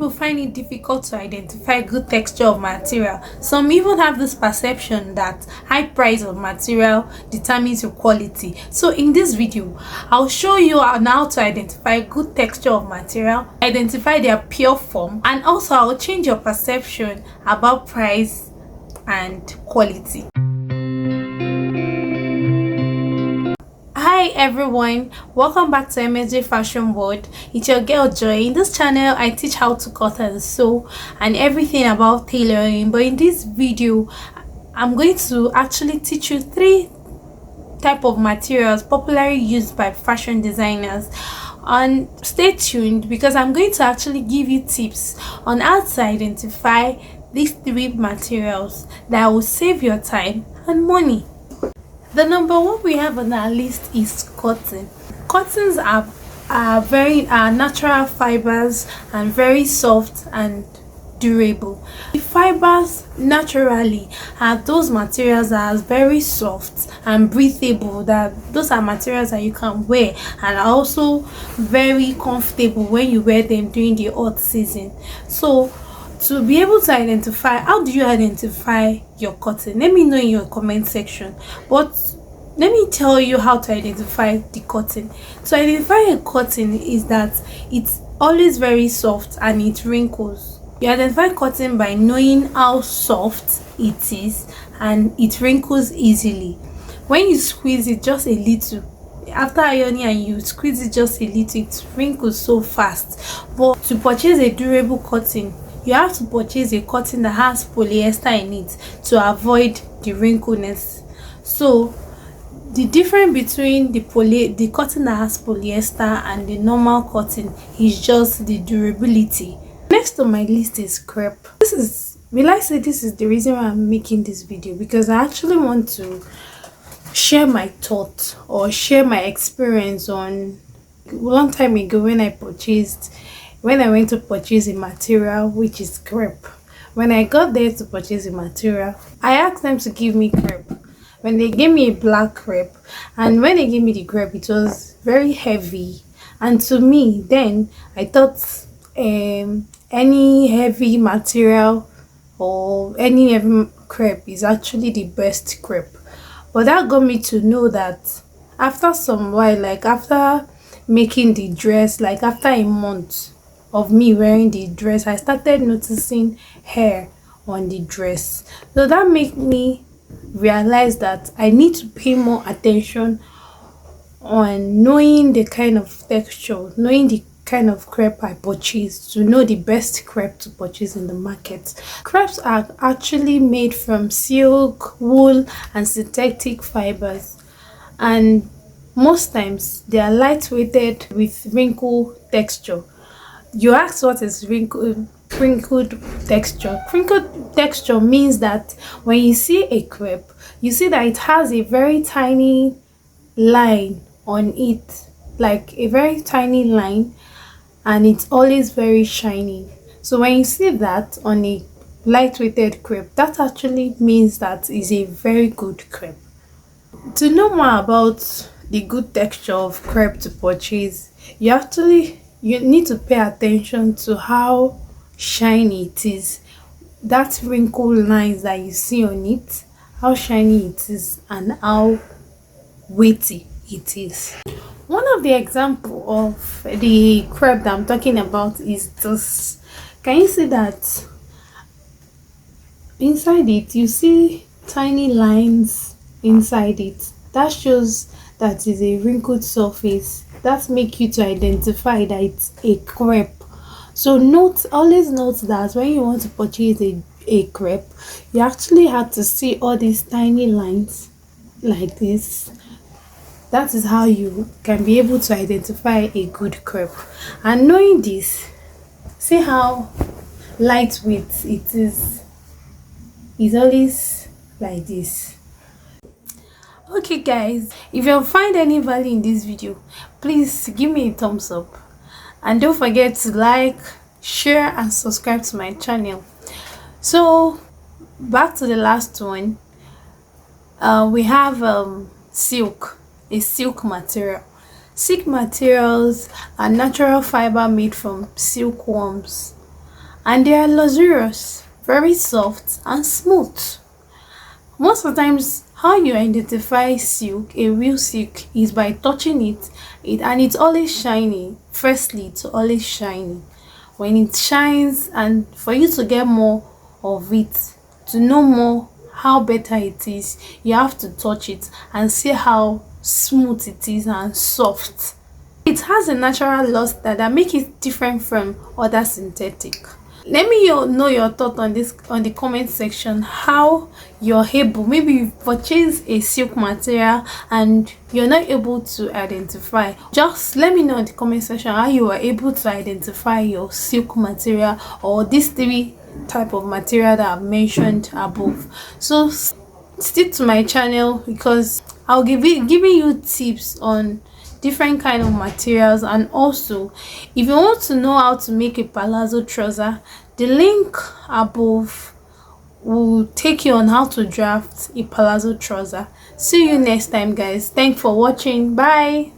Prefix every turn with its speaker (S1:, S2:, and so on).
S1: people find it difficult to identify good texture of material. Some even have this perception that high price of material determines your quality. So in this video, I'll show you on how to identify good texture of material, identify their pure form, and also I'll change your perception about price and quality. Hi everyone, welcome back to MSJ Fashion World. It's your girl Joy. In this channel I teach how to cut and sew and everything about tailoring, but in this video I'm going to actually teach you 3 type of materials popularly used by fashion designers. And stay tuned because I'm going to actually give you tips on how to identify these 3 materials that will save your time and money. The number 1 we have on our list is cotton. Cottons are very natural fibers and very soft and durable. The fibers naturally are those materials that are very soft and breathable, that those are materials that you can wear and are also very comfortable when you wear them during the hot season. So to be able to identify, how do you identify your cotton? Let me know in your comment section. But let me tell you how to identify the cotton. To identify a cotton is that it's always very soft and it wrinkles. You identify cotton by knowing how soft it is and it wrinkles easily. When you squeeze it just a little, after ironing and you squeeze it just a little, it wrinkles so fast. But to purchase a durable cotton, you have to purchase a cotton that has polyester in it to avoid the wrinkleness. So the difference between the cotton that has polyester and the normal cotton is just the durability. Next on my list is crepe. This is the reason why I'm making this video, because I actually want to share my thoughts or share my experience on a long time ago when I went to purchase a material which is crepe. When I got there to purchase a material, I asked them to give me crepe. When they gave me a black crepe, and when they gave me the crepe, it was very heavy. And to me, then I thought any heavy material or any heavy crepe is actually the best crepe. But that got me to know that after some while, like after making the dress, like after a month of me wearing the dress, I started noticing hair on the dress. So that made me realize that I need to pay more attention on knowing the kind of texture, knowing the kind of crepe I purchase, to know the best crepe to purchase in the market. Crepes are actually made from silk, wool and synthetic fibers, and most times they are lightweighted with wrinkle texture. You ask what is wrinkled texture? Wrinkled texture means that when you see a crepe, you see that it has a very tiny line on it, like a very tiny line, and it's always very shiny. So when you see that on a lightweighted crepe, that actually means that is a very good crepe. To know more about the good texture of crepe to purchase, you need to pay attention to how shiny it is, that wrinkle lines that you see on it, how shiny it is and how weighty it is. One of the example of the crepe that I'm talking about is this. Can you see that inside it you see tiny lines inside it? That shows that is a wrinkled surface. That make you to identify that it's a crepe. So always note that when you want to purchase a crepe, you actually have to see all these tiny lines like this. That is how you can be able to identify a good crepe. And knowing this, see how lightweight it is. It's always like this. Okay guys, if you find any value in this video, please give me a thumbs up and don't forget to like, share and subscribe to my channel. So back to the last one, we have silk, a silk material. Silk materials are natural fiber made from silkworms, and they are luxurious, very soft and smooth. Most of the times, how you identify silk, a real silk, is by touching it, and it's always shiny. Firstly, it's always shiny. When it shines, and for you to get more of it, to know more how better it is, you have to touch it and see how smooth it is and soft. It has a natural luster that make it different from other synthetic. Let me know your thought on this on the comment section. How you're able, maybe you purchase a silk material and you're not able to identify. Just let me know in the comment section how you were able to identify your silk material or these three type of material that I've mentioned above. So stick to my channel because I'll giving you tips on different kind of materials. And also, if you want to know how to make a palazzo trouser, the link above will take you on how to draft a palazzo trouser. See you next time, guys. Thanks for watching. Bye.